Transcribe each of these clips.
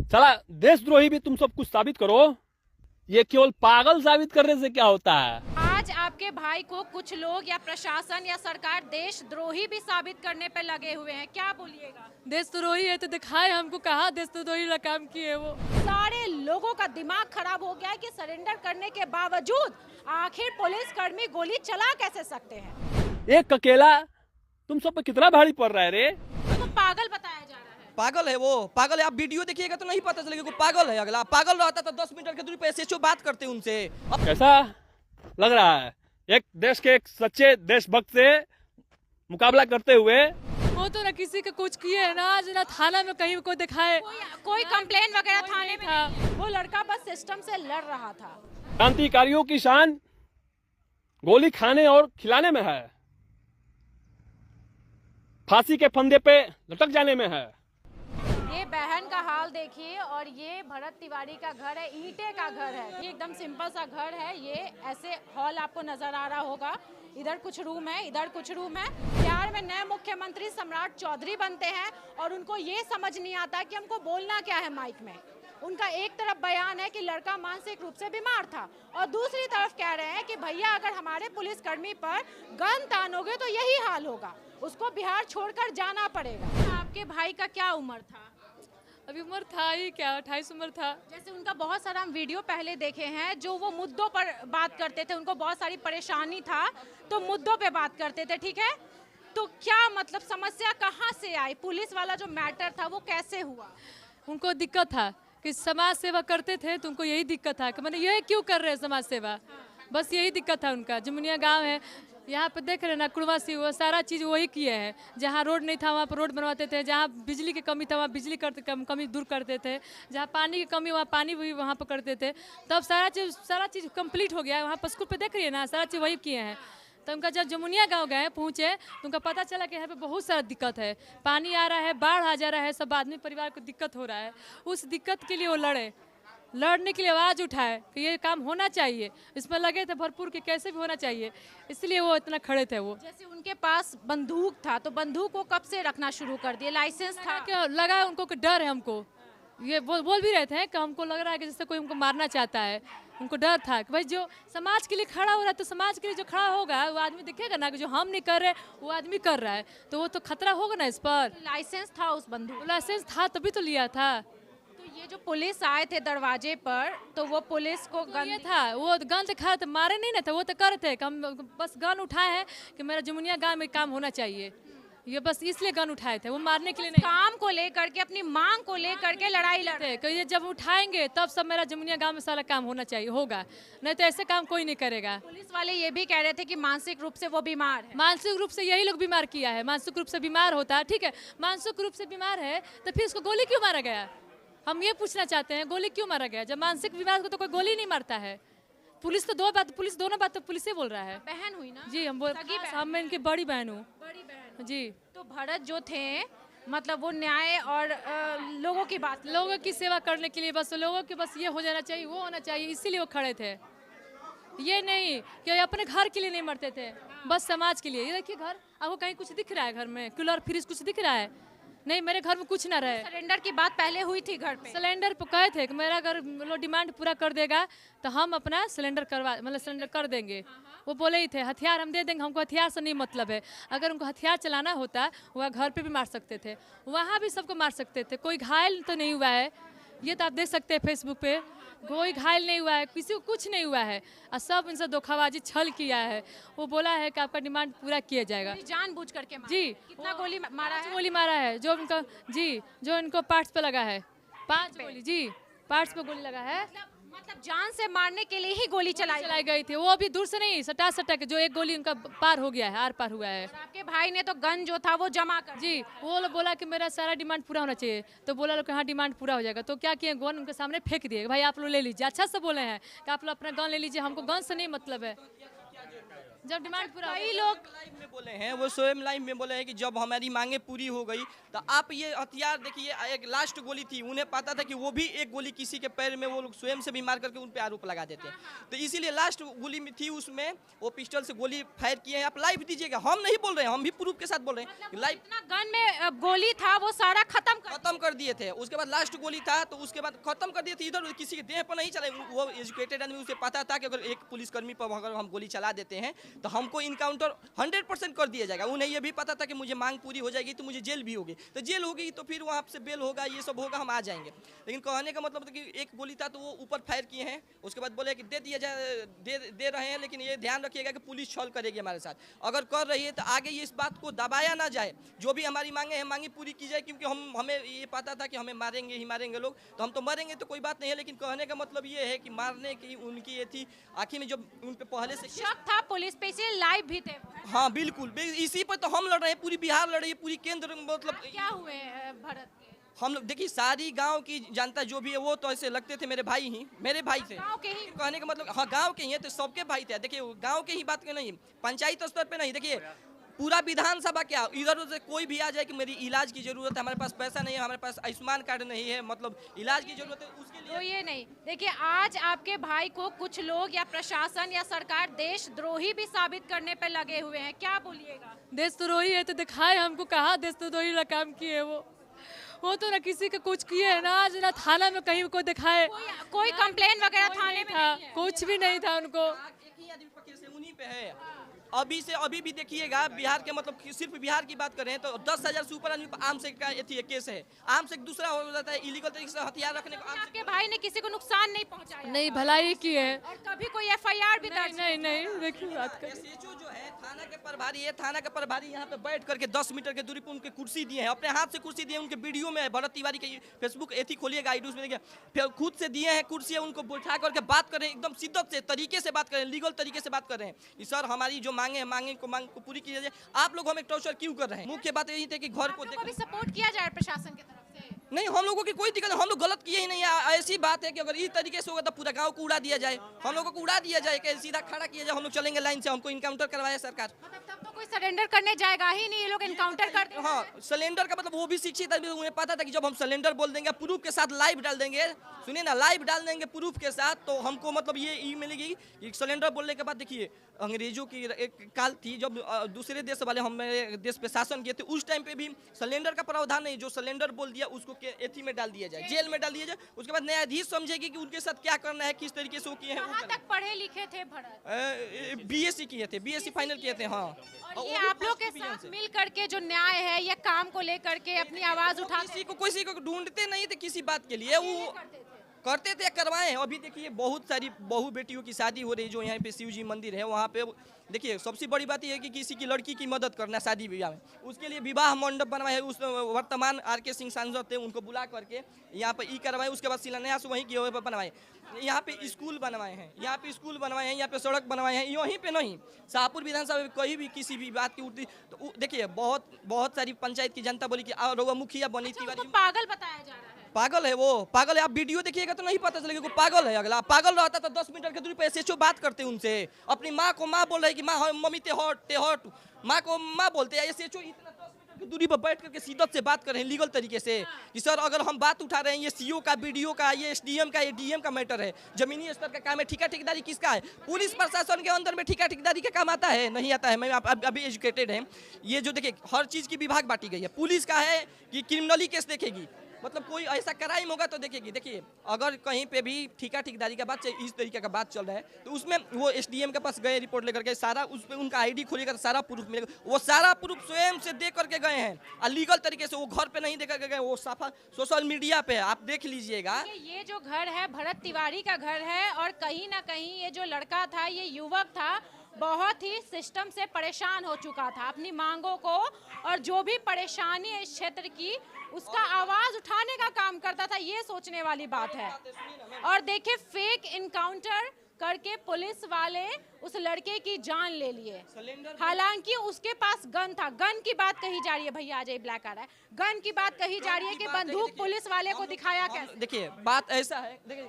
साला देशद्रोही भी तुम सब कुछ साबित करो। ये केवल पागल साबित करने से क्या होता है? आज आपके भाई को कुछ लोग या प्रशासन या सरकार देशद्रोही भी साबित करने पे लगे हुए हैं, क्या बोलिएगा? देशद्रोही है तो दिखाए हमको, कहाँ देशद्रोही वाला काम किए वो। सारे लोगों का दिमाग खराब हो गया है कि सरेंडर करने के बावजूद आखिर पुलिस कर्मी गोली चला कैसे सकते हैं? एक अकेला तुम सब पे कितना भारी पड़ रहा है रे? तो पागल बताया जा रहा है। पागल है वो, पागल है। आप वीडियो देखिएगा तो नहीं पता चलेगा वो पागल है। अगला पागल रहता तो 10 मीटर की दूरी पे एसएचओ बात करते उनसे। अब कैसा लग रहा है एक देश के एक सच्चे देशभक्त से मुकाबला करते हुए? वो तो ना किसी के कुछ किए है ना, आज ना थाना में कहीं कोई दिखाए। कोई कंप्लेन वगैरह कोई थाने नहीं में था। नहीं। वो लड़का बस सिस्टम से लड़ रहा था। क्रांतिकारियों की शान गोली खाने और खिलाने में है, फांसी के फंदे पे लटक जाने में है। ये बहन का हाल देखिए, और ये भरत तिवारी का घर है, ईंटे का घर है। ये एकदम सिंपल सा घर है। ये ऐसे हॉल आपको नजर आ रहा होगा, इधर कुछ रूम है, इधर कुछ रूम है। बिहार में नए मुख्यमंत्री सम्राट चौधरी बनते हैं और उनको ये समझ नहीं आता कि हमको बोलना क्या है माइक में। उनका एक तरफ बयान है कि लड़का मानसिक रूप से बीमार था, और दूसरी तरफ कह रहे हैं कि भैया अगर हमारे पुलिसकर्मी पर गन तानोगे तो यही हाल होगा, उसको बिहार छोड़कर जाना पड़ेगा। आपके भाई का क्या उम्र था? अभी उम्र था ही क्या, 28 उम्र था। जैसे उनका बहुत सारा हम वीडियो पहले देखे हैं, जो वो मुद्दों पर बात करते थे, उनको बहुत सारी परेशानी था तो मुद्दों पे बात करते थे, ठीक है? तो क्या मतलब समस्या कहाँ से आई? पुलिस वाला जो मैटर था वो कैसे हुआ? उनको दिक्कत था कि समाज सेवा करते थे तो उनको यही दिक्कत था कि मैंने ये क्यों कर रहे हैं समाज सेवा, बस यही दिक्कत था उनका। जमुनिया गांव है, यहाँ पे देख रहे हैं ना, कुड़वासी, वो सारा चीज़ वही किए हैं। जहाँ रोड नहीं था वहाँ पर रोड बनवाते थे, जहाँ बिजली की कमी था वहाँ बिजली कमी दूर करते थे, जहाँ पानी की कमी वहाँ पानी भी वहाँ पर करते थे। तब सारा चीज़ कंप्लीट हो गया है। वहाँ पर स्कूल पे देख रही है ना, सारा चीज़ वही किए हैं। तो उनका जब जमुनिया गांव गए पहुँचे तो उनका पता चला कि यहाँ पे बहुत सारा दिक्कत है, पानी आ रहा है, बाढ़ आ जा रहा है, सब आदमी परिवार को दिक्कत हो रहा है। उस दिक्कत के लिए वो लड़ने के लिए आवाज़ उठाए कि ये काम होना चाहिए, इसमें लगे थे भरपूर कि कैसे भी होना चाहिए, इसलिए वो इतना खड़े थे। वो जैसे उनके पास बंदूक था, तो बंदूक को कब से रखना शुरू कर दिए? लाइसेंस था? लगा उनको कि डर है हमको, ये बोल भी रहे थे कि हमको लग रहा है कि जैसे कोई हमको मारना चाहता है। उनको डर था कि भाई जो समाज के लिए खड़ा हो रहा है तो समाज के लिए जो खड़ा होगा वो आदमी दिखेगा ना कि जो हम नहीं कर रहे वो आदमी कर रहा है, तो वो तो खतरा होगा ना इस पर। लाइसेंस था उस बंदूक? लाइसेंस था तभी तो लिया था। तो ये जो पुलिस आए थे दरवाजे पर, तो वो पुलिस को गन ये था, वो गन दिखा रहे थे, मारे नहीं ना थे, वो तो कर रहे थे कि हम बस गन उठाए हैं कि मेरा जमुनिया गांव में काम होना चाहिए, ये बस इसलिए गन उठाए थे, वो मारने के लिए नहीं। काम को लेकर के, अपनी मांग को लेकर के लड़ाई लड़ रहे थे कि ये जब उठाएंगे तब सब मेरा जमुनिया गांव में सारा काम होना चाहिए, होगा, नहीं तो ऐसे काम कोई नहीं करेगा। पुलिस वाले ये भी कह रहे थे कि मानसिक रूप से वो बीमार है। मानसिक रूप से यही लोग बीमार किया है, मानसिक रूप से बीमार होता है, ठीक है, मानसिक रूप से बीमार है तो फिर उसको गोली क्यों मारा गया? हम ये पूछना चाहते हैं, गोली क्यों मारा गया? जब मानसिक बीमार को तो कोई गोली नहीं मारता है। पुलिस तो दोनों बात तो पुलिस ही बोल रहा है। बहन हुई ना? जी हम मैं इनकी बड़ी बहन हूँ। बड़ी बहन जी। तो भरत जो थे, मतलब वो न्याय और लोगों की बात, लोगों की सेवा करने के लिए, बस लोगों के बस ये हो जाना चाहिए, वो होना चाहिए, इसीलिए वो खड़े थे। ये नहीं कि अपने घर के लिए नहीं मरते थे, बस समाज के लिए। ये देखिए घर, आपको कहीं कुछ दिख रहा है? घर में कूलर फ्रिज कुछ दिख रहा है? नहीं, मेरे घर में कुछ ना रहे। सरेंडर की बात पहले हुई थी घर पे। सिलेंडर पे कहे थे कि मेरा अगर लोग डिमांड पूरा कर देगा तो हम अपना सिलेंडर सिलेंडर कर देंगे। वो बोले ही थे हथियार हम दे देंगे, हमको हथियार से नहीं मतलब है। अगर उनको हथियार चलाना होता वह घर पे भी मार सकते थे, वहाँ भी सबको मार सकते थे, कोई घायल तो नहीं हुआ है। ये तो आप देख सकते हैं फेसबुक पे, कोई घायल नहीं हुआ है, किसी को कुछ नहीं हुआ है, और सब इनसे धोखाबाजी छल किया है। वो बोला है कि आपका डिमांड पूरा किया जाएगा। जानबूझ करके मारा? जी। कितना गोली मारा है? गोली मारा है जो इनका, जी, जो इनको पार्ट्स पे लगा है, 5 गोली, जी, पार्ट्स पे गोली लगा है। मतलब जान से मारने के लिए ही गोली चलाई गई थी, वो अभी दूर से नहीं, सटा के जो एक गोली उनका पार हो गया है, आर पार हुआ है। आपके भाई ने तो गन जो था वो जमा कर, जी, वो लोग बोला कि मेरा सारा डिमांड पूरा होना चाहिए, तो बोला लोग कि हाँ डिमांड पूरा हो जाएगा। तो क्या किए, गन उनके सामने फेंक दिए, भाई आप लोग ले लीजिए। अच्छा से बोले हैं कि आप लोग अपना गन ले लीजिए, हमको गन से नहीं मतलब है। जब डिमांड पूरा कई हो लोग लाइव में बोले हैं, वो स्वयं लाइव में बोले हैं कि जब हमारी मांगे पूरी हो गई तो आप ये हथियार देखिए, एक लास्ट गोली थी, उन्हें पता था कि वो भी एक गोली किसी के पैर में वो लोग स्वयं से भी मार करके उन पे आरोप लगा देते हैं, तो इसीलिए लास्ट गोली में थी, उसमें वो पिस्टल से गोली फायर किए हैं। आप लाइव दीजिएगा, हम नहीं बोल रहे हैं, हम भी प्रूफ के साथ बोल रहे हैं कि लाइव इतना गन में गोली था वो सारा खत्म कर दिए थे। उसके बाद लास्ट गोली था तो उसके बाद खत्म कर दिए थे। इधर किसी के देह पर नहीं चले, वो एजुकेटेड आदमी, उसे पता था कि अगर एक पुलिसकर्मी पर अगर हम गोली चला देते हैं तो हमको इनकाउंटर 100% कर दिया जाएगा। उन्हें ये भी पता था कि मुझे मांग पूरी हो जाएगी तो मुझे जेल भी होगी, तो जेल होगी तो फिर वहाँ से बेल होगा, ये सब होगा, हम आ जाएंगे। लेकिन कहने का मतलब कि एक गोली था तो वो ऊपर फायर किए हैं, उसके बाद बोले कि दे दिया जाए, दे रहे हैं, लेकिन ये ध्यान रखिएगा कि पुलिस छल करेगी हमारे साथ। अगर कर रही है तो आगे ये इस बात को दबाया ना जाए, जो भी हमारी मांगे हैं मांगी पूरी की जाए, क्योंकि हमें ये पता था कि हमें मारेंगे ही मारेंगे लोग, तो हम तो मरेंगे तो कोई बात नहीं है। लेकिन कहने का मतलब ये है कि मारने की उनकी ये थी, आखिर में जब उन पे पहले से शक था पुलिस पे, इसीलिए लाइव भी थे वो। हाँ बिल्कुल, इसी पर तो हम लड़ रहे हैं, पूरी बिहार लड़ रही है, पूरी केंद्र, मतलब क्या हुए भरत के? हम लोग देखिए सारी गांव की जनता जो भी है वो तो ऐसे लगते थे मेरे भाई ही, मेरे भाई थे। गांव के ही? कहने का मतलब हाँ गांव के ही हैं, तो सबके भाई थे। देखिए गांव के ही बात के नहीं, पंचायत स्तर पे नहीं, देखिए पूरा विधानसभा क्या, इधर उधर कोई भी आ जाए कि मेरी इलाज की जरूरत है, हमारे पास पैसा नहीं है, हमारे पास आयुष्मान कार्ड नहीं है, मतलब इलाज की जरूरत है, उसके लिए तो ये नहीं, देखिए आज आपके भाई को कुछ लोग या प्रशासन या सरकार देशद्रोही भी साबित करने पे लगे हुए हैं, क्या बोलिएगा? देशद्रोही है तो दिखाए हमको, कहाँ देशद्रोही वाला काम किए है वो तो ना किसी के कुछ किए है ना, आज ना थाना में कहीं कोई दिखाए, कोई कंप्लेन वगैरह थाने में था नहीं है? कुछ भी नहीं था उनको। एक ही आदमी पर केस है, उन्हीं पे है। अभी भी देखिएगा बिहार के, मतलब सिर्फ बिहार की बात करें तो 10,000 से ऊपर आदमी पर आर्म्स एक्ट का केस है। आर्म्स एक्ट दूसरा हो जाता है, इलीगल तरीके से हथियार रखने को। आपके भाई ने किसी को नुकसान नहीं पहुंचाया नहीं भलाई की है, और कभी कोई एफआईआर भी दर्ज नहीं नहीं देखिए बात कर एसएचओ जो है थाना के प्रभारी है, थाना के प्रभारी यहाँ पे बैठ करके 10 मीटर के दूरी पर उनके कुर्सी दिए हैं, अपने हाथ से कुर्सी दिए, उनके वीडियो में भरत तिवारी के फेसबुक एथी खोलिएगा, आईडी उसमें देखिए, फिर खुद से दिए हैं कुर्सी, उनको बैठा करके बात करें, एकदम शिद्दत से तरीके से बात करें, लीगल तरीके से बात कर रहे हैं। सर हमारी जो मांगे हैं, मांग को पूरी की जाए, आप लोग हमें टॉर्चर क्यों कर रहे हैं? मुख्य बात यही थी कि घर को भी सपोर्ट किया जाए प्रशासन की तरफ से। नहीं, हम लोगों की कोई दिक्कत नहीं, हम लोग गलत किए ही नहीं है। ऐसी बात है कि अगर इस तरीके से होगा तो पूरा गांव को उड़ा दिया जाए, हम लोगों को उड़ा दिया जाए, कि सीधा खड़ा किया जाए, हम लोग चलेंगे लाइन से, हमको इनकाउंटर करवाए सरकार। मतलब तब तो कोई सरेंडर करने जाएगा ही नहीं, ये लोग एनकाउंटर कर देंगे। हाँ, सिलेंडर का मतलब वो भी शिक्षित आदमी, उन्हें पता था कि जब हम सिलेंडर बोल देंगे, प्रूफ के साथ लाइव डाल देंगे, सुनिए ना, लाइव डाल देंगे प्रूफ के साथ, तो हमको मतलब ये मिलेगी। सिलेंडर बोलने के बाद देखिए अंग्रेजों की एक काल थी जब दूसरे देश वाले हमारे देश पे शासन किए थे, उस टाइम पे भी सिलेंडर का प्रावधान नहीं, जो सिलेंडर बोल दिया उसको एथी में डाल दिया जाए, जेल में डाल दिया जाए, उसके बाद न्यायाधीश समझेगी कि उनके साथ क्या करना है, किस तरीके से वो किए हैं। कहाँ तक पढ़े लिखे थे भरत? बीएससी किए थे, बीएससी फाइनल किए थे। हाँ, और ये आप लोग के साथ मिल करके जो न्याय है, ये काम को लेकर के अपनी आवाज उठाते किसी को ढूंढते नहीं थे किसी बात के लिए, वो करते थे, करवाए हैं। अभी देखिए बहुत सारी बहू बेटियों की शादी हो रही, जो यहाँ पे शिव जी मंदिर है वहाँ पे देखिए, सबसे बड़ी बात यह है कि किसी की लड़की की मदद करना शादी विवाह में, उसके लिए विवाह मंडप बनवाए है। उस वर्तमान आर.के. सिंह सांसद थे, उनको बुला करके यहाँ पे ई करवाए, उसके बाद शिलान्यास वहीं किए हुए पर बनवाए। यहाँ पे स्कूल बनवाए हैं, यहाँ पे स्कूल बनवाए हैं, यहाँ पे सड़क बनवाए हैं, यहीं पे नहीं, शाहपुर विधानसभा में कहीं भी किसी भी बात की उठती तो देखिए बहुत सारी पंचायत की जनता बोली कि और मुखिया बनी तिवारी। पागल बताया जा रहा है। पागल है वो, पागल है। आप वीडियो देखिएगा तो नहीं पता चलेगा, पागल है। अगला पागल रहता तो 10 मीटर के दूरी पर एसएचओ बात करते उनसे, अपनी माँ को माँ बोल रही कि माँ मम्मी ते हट, माँ को माँ बोलते हैं। एसएचओ इतना 10 मीटर की दूरी पर बैठ करके शिद्दत से बात कर रहे हैं लीगल तरीके से कि सर अगर हम बात उठा रहे हैं, ये सीओ का, बीडीओ का, ये एसडीएम का, ये डीएम का मैटर है, जमीनी स्तर का काम है। ठेका ठेकेदारी किसका है? पुलिस प्रशासन के अंदर में ठेका ठेकेदारी का काम आता है? नहीं आता है। मैं अभी एजुकेटेड है। ये जो देखिए हर चीज़ की विभाग बांटी गई है। पुलिस का है कि क्रिमिनली केस देखेगी, मतलब कोई ऐसा क्राइम होगा तो देखेगी। देखिए अगर कहीं पे भी ठेका ठेकेदारी का बात, इस तरीके का बात चल रहा है, तो उसमें वो एसडीएम के पास गए, रिपोर्ट लेकर गए, सारा उस पर उनका आईडी खोलेगा तो सारा प्रूफ मिलेगा। वो सारा प्रूफ स्वयं से दे करके गए हैं, और लीगल तरीके से, वो घर पे नहीं दे करके गए, वो साफा सोशल मीडिया पे आप देख लीजिएगा। ये जो घर है भरत तिवारी का घर है, और कहीं ना कहीं ये जो लड़का था, ये युवक था, बहुत ही सिस्टम से परेशान हो चुका था अपनी मांगों को, और जो भी परेशानी है इस क्षेत्र की, उसका आवाज उठाने का काम करता था। ये सोचने वाली बात है। और देखिए फेक इनकाउंटर करके पुलिस वाले उस लड़के की जान ले लिए, हालांकि उसके पास गन था। गन की बात कही जा रही है, भैया अजय ब्लैक आ रहा है, गन की बात कही जा रही है कि बंदूक पुलिस वाले को दिखाया कैसे? देखिए बात ऐसा है, देखिए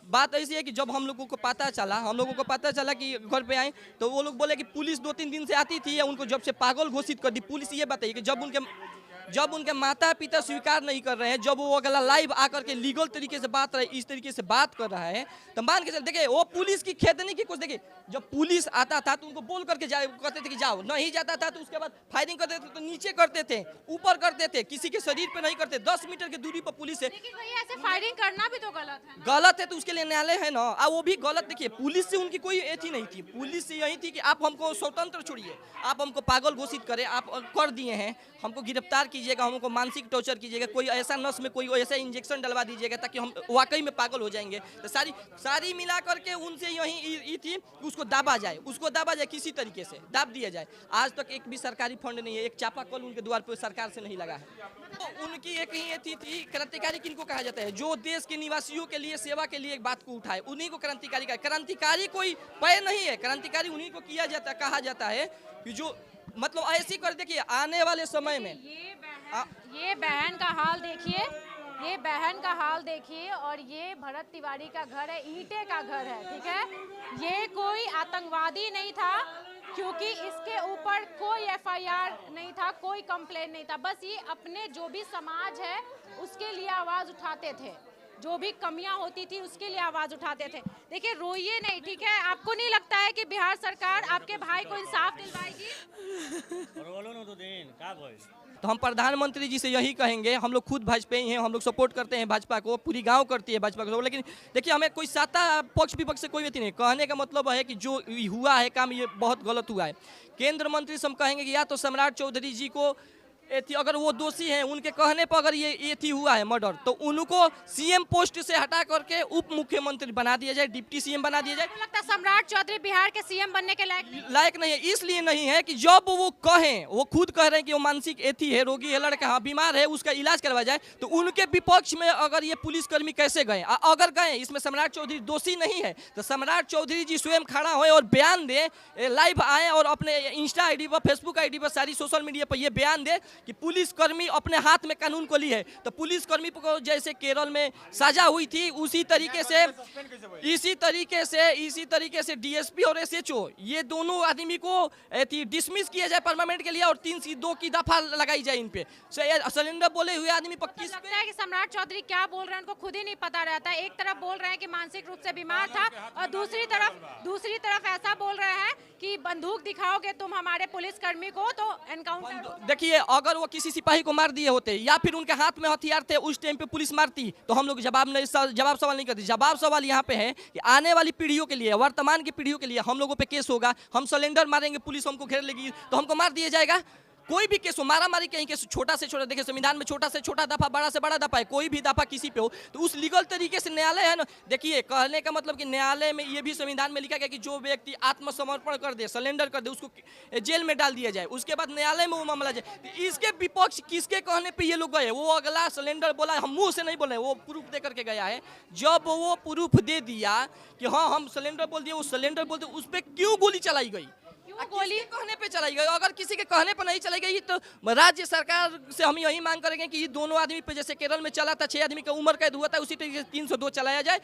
बात ऐसी है कि जब हम लोगों को पता चला कि घर पे आए तो वो लोग बोले कि पुलिस 2-3 दिन से आती थी या उनको जब से पागल घोषित कर दी। पुलिस ये बताइए कि जब उनके माता पिता स्वीकार नहीं कर रहे हैं, जब वो अगला लाइव आकर के लीगल तरीके से इस तरीके से बात कर रहा है, तो मान के चल देखिए वो पुलिस की खेदनी की कुछ देखिए, जब पुलिस आता था तो उनको बोल करके कहते थे कि जाओ, नहीं जाता था तो उसके बाद फायरिंग करते थे, तो नीचे करते थे, ऊपर करते थे, किसी के शरीर पे नहीं करते। 10 मीटर की दूरी पर पुलिस है। लेकिन भैया ऐसे फायरिंग करना भी तो गलत है ना? गलत है तो उसके लिए न्यायालय है ना। अब वो भी गलत, देखिए पुलिस से उनकी कोई एथी नहीं थी। पुलिस से यही थी कि आप हमको स्वतंत्र छोड़िए, आप हमको पागल घोषित करें, आप कर दिए हैं, हमको गिरफ्तार कीजिएगा, हमको मानसिक टॉर्चर कीजिएगा, कोई ऐसा नस में कोई ऐसा इंजेक्शन डलवा दीजिएगा ताकि हम वाकई में पागल हो जाएंगे। तो सारी मिला करके उनसे यही थी उसको दाबा जाए, किसी तरीके से दाब दिया जाए। आज तक एक भी सरकारी फंड नहीं है, एक चापाकल उनके द्वार पर सरकार से नहीं लगा है। तो उनकी एक ही एथी थी। क्रांतिकारी किनको कहा जाता है? जो देश के निवासियों के लिए सेवा के लिए एक बात को उठाए, उन्हीं को क्रांतिकारी का। क्रांतिकारी कोई पेय नहीं है, क्रांतिकारी उन्हीं को कहा जाता है कि जो मतलब ऐसी कर देखिए आने वाले समय में ये बहन का हाल देखिए, ये बहन का हाल देखिए, और ये भरत तिवारी का घर है, ईंटे का घर है, ठीक है। ये कोई आतंकवादी नहीं था, क्योंकि इसके ऊपर कोई एफआईआर नहीं था, कोई कंप्लेन नहीं था। बस ये अपने जो भी समाज है उसके लिए आवाज उठाते थे, जो भी कमियां होती थी उसके लिए आवाज उठाते थे। देखिए रोइए नहीं, ठीक है। आपको नहीं लगता है कि बिहार सरकार आपके भाई को इंसाफ दिलवाएगी? तो हम प्रधानमंत्री जी से यही कहेंगे, हम लोग खुद भाजपा ही हैं, हम लोग सपोर्ट करते हैं भाजपा को, पूरी गांव करती है भाजपा को। लेकिन देखिए हमें कोई सत्ता पक्ष विपक्ष से कोई व्यक्ति नहीं, कहने का मतलब है कि जो हुआ है काम ये बहुत गलत हुआ है। केंद्र मंत्री से हम कहेंगे कि या तो सम्राट चौधरी जी को अगर वो दोषी हैं, उनके कहने पर अगर ये थी हुआ है मर्डर, तो उनको सीएम पोस्ट से हटा करके उप मुख्यमंत्री बना दिया जाए, डिप्टी सीएम बना दिया जाए। लगता है सम्राट चौधरी बिहार के सीएम बनने के लायक नहीं है। इसलिए नहीं है कि जब वो कहें, वो खुद कह रहे हैं कि वो मानसिक एथी है, रोगी है, लड़का हाँ बीमार है, उसका इलाज करवाया जाए, तो उनके विपक्ष में अगर ये पुलिसकर्मी कैसे गए? अगर गए, इसमें सम्राट चौधरी दोषी नहीं है, तो सम्राट चौधरी जी स्वयं खड़ा होए और बयान दे, लाइव आए और अपने इंस्टा आईडी पर, फेसबुक आईडी पर, सारी सोशल मीडिया पर ये बयान दे कि पुलिसकर्मी अपने हाथ में कानून को ली है। तो पुलिसकर्मी को जैसे केरल में सजा हुई थी, उसी तरीके से डीएसपी और एसएचओ ये दोनों आदमी को डिसमिस किया जाए परमानेंट के लिए, और 3C2 की दफा लगाई जाए इन पे। सिलेंडर बोले हुए आदमी पर किस लगता है कि सम्राट चौधरी क्या बोल रहे हैं उनको खुद ही नहीं पता रहता है। एक तरफ बोल रहे हैं कि मानसिक रूप से बीमार था, और दूसरी तरफ ऐसा बोल रहे हैं कि बंदूक दिखाओगे तुम हमारे पुलिसकर्मी को तो एनकाउंटर। देखिए अगर वो किसी सिपाही को मार दिए होते या फिर उनके हाथ में हथियार थे उस टाइम पे पुलिस मारती, तो हम लोग जवाब सवाल नहीं करते। जवाब सवाल यहाँ पे है कि आने वाली पीढ़ियों के लिए, वर्तमान की पीढ़ियों के लिए हम लोगों पे केस होगा, हम सिलेंडर मारेंगे, पुलिस हमको घेर लेगी तो हमको मार दिया जाएगा। कोई भी केस हो, मारा मारी कहीं केस, छोटा से छोटा, देखिए संविधान में छोटा से छोटा दफा, बड़ा से बड़ा दफा है, कोई भी दफा किसी पे हो तो उस लीगल तरीके से न्यायालय है ना। देखिए कहने का मतलब कि न्यायालय में ये भी संविधान में लिखा गया कि जो व्यक्ति आत्मसमर्पण कर दे, सरेंडर कर दे, उसको जेल में डाल दिया जाए, उसके बाद न्यायालय में वो मामला जाए। इसके विपक्ष किसके कहने पर ये लोग गए? वो अगला सिलेंडर बोला, हम मुंह से नहीं बोले, वो प्रूफ दे करके गया है। जब वो प्रूफ दे दिया कि हाँ हम सिलेंडर बोल दिए, वो सिलेंडर बोलते, उस पर क्यों गोली चलाई गई? गोली कहने पे चलाई गई। अगर किसी के कहने पर नहीं चलाई गई तो राज्य सरकार से हम यही मांग करेंगे कि ये दोनों आदमी पे, जैसे केरल में चला था 6 आदमी का उम्र कैद हुआ था, उसी तरीके से 302 चलाया जाए।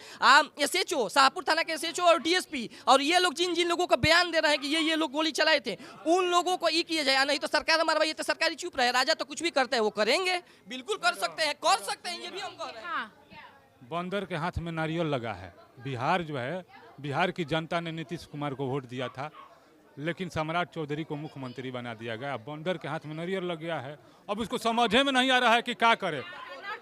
एसएचओ, शाहपुर थाना के एसएचओ और डीएसपी और ये लोग जिन लोगों को बयान दे रहे हैं कि ये लोग गोली चलाए थे, उन लोगों को ये किया जाए। नहीं तो सरकार मरवाइए तो सरकारी चुप रहे। राजा तो कुछ भी करता है वो करेंगे, बिल्कुल कर सकते हैं, ये भी हम कह रहे हैं। बंदर के हाथ में नारियल लगा है। बिहार जो है, बिहार की जनता ने नीतीश कुमार को वोट दिया था, लेकिन सम्राट चौधरी को मुख्यमंत्री बना दिया गया। बंदर के हाथ में नारियल लग गया है, अब उसको समझे में नहीं आ रहा है कि क्या करे।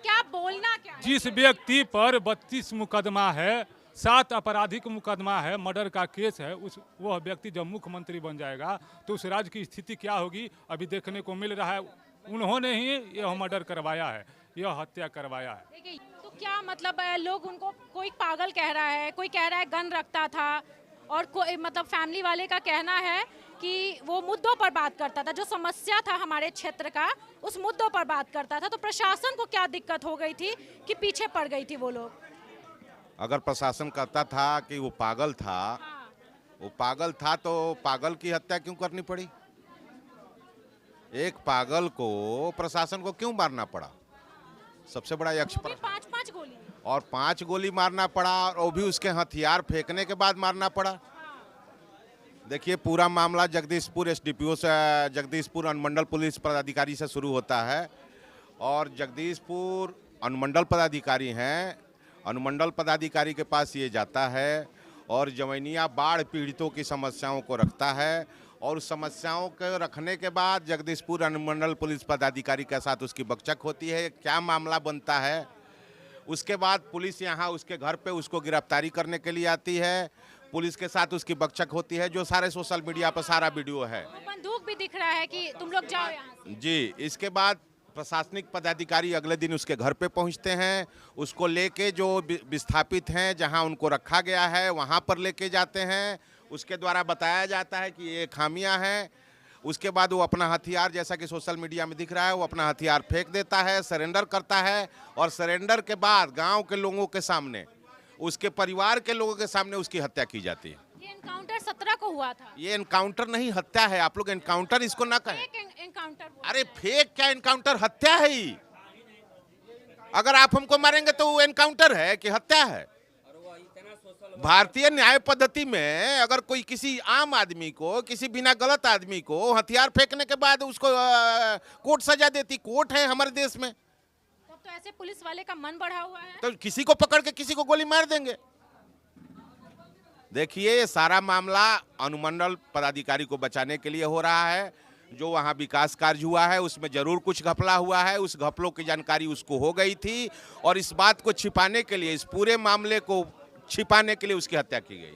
क्या बोलना क्या? जिस व्यक्ति पर 32 मुकदमा है, 7 आपराधिक मुकदमा है, मर्डर का केस है, वह व्यक्ति जब मुख्यमंत्री बन जाएगा तो उस राज्य की स्थिति क्या होगी अभी देखने को मिल रहा है। उन्होंने ही यह मर्डर करवाया है, यह हत्या करवाया है। देखिए तो क्या मतलब है, लोग उनको कोई पागल कह रहा है, कोई कह रहा है गन रखता था, और कोई मतलब फैमिली वाले का कहना है कि वो मुद्दों पर बात करता था, जो समस्या था हमारे क्षेत्र का उस मुद्दों पर बात करता था। तो प्रशासन को क्या दिक्कत हो गई थी कि पीछे पड़ गई थी वो लोग? अगर प्रशासन कहता था कि वो पागल था, वो पागल था तो पागल की हत्या क्यों करनी पड़ी? एक पागल को प्रशासन को क्यों मारना पड़ा? सबसे बड़ा एक्सपर्ट 5-5 गोली और 5 गोली मारना पड़ा, और वो भी उसके हथियार फेंकने के बाद मारना पड़ा। देखिए, पूरा मामला जगदीशपुर एसडीपीओ से, जगदीशपुर अनुमंडल पुलिस पदाधिकारी से शुरू होता है, और जगदीशपुर अनुमंडल पदाधिकारी हैं, अनुमंडल पदाधिकारी के पास ये जाता है और जवैनिया बाढ़ पीड़ितों की समस्याओं को रखता है, और उस समस्याओं को रखने के बाद जगदीशपुर अनुमंडल पुलिस पदाधिकारी के साथ उसकी बकचक होती है, क्या मामला बनता है। उसके बाद पुलिस यहाँ उसके घर पे उसको गिरफ्तारी करने के लिए आती है, पुलिस के साथ उसकी बकचक होती है, जो सारे सोशल मीडिया पर सारा वीडियो है। बंदूक भी दिख रहा है कि तुम लोग जाओ यहाँ से। जी, इसके बाद प्रशासनिक पदाधिकारी अगले दिन उसके घर पे पहुंचते हैं, उसको लेके जो विस्थापित हैं जहां उनको रखा गया है वहां पर लेके जाते हैं। उसके द्वारा बताया जाता है कि ये खामियां हैं। उसके बाद वो अपना हथियार, जैसा कि सोशल मीडिया में दिख रहा है, वो अपना हथियार फेंक देता है, सरेंडर करता है, और सरेंडर के बाद गाँव के लोगों के सामने, उसके परिवार के लोगों के सामने उसकी हत्या की जाती है। ये एनकाउंटर 17 को हुआ था। ये एनकाउंटर नहीं, हत्या है। आप लोग एनकाउंटर इसको ना कहें। एनकाउंटर। अरे फेक क्या, एनकाउंटर हत्या है ही। अगर आप हमको मारेंगे तो वो एनकाउंटर है कि हत्या है? भारतीय न्याय पद्धति में अगर कोई किसी आम आदमी को, किसी बिना गलत आदमी को हथियार फेंकने के बाद उसको कोर्ट सजा देती, कोर्ट है हमारे देश में, तो ऐसे पुलिस वाले का मन बढ़ा हुआ है, तो किसी को पकड़ के किसी को गोली मार देंगे। देखिए, ये सारा मामला अनुमंडल पदाधिकारी को बचाने के लिए हो रहा है। जो वहाँ विकास कार्य हुआ है उसमें जरूर कुछ घपला हुआ है, उस घपलों की जानकारी उसको हो गई थी, और इस बात को छिपाने के लिए, इस पूरे मामले को छिपाने के लिए उसकी हत्या की गई।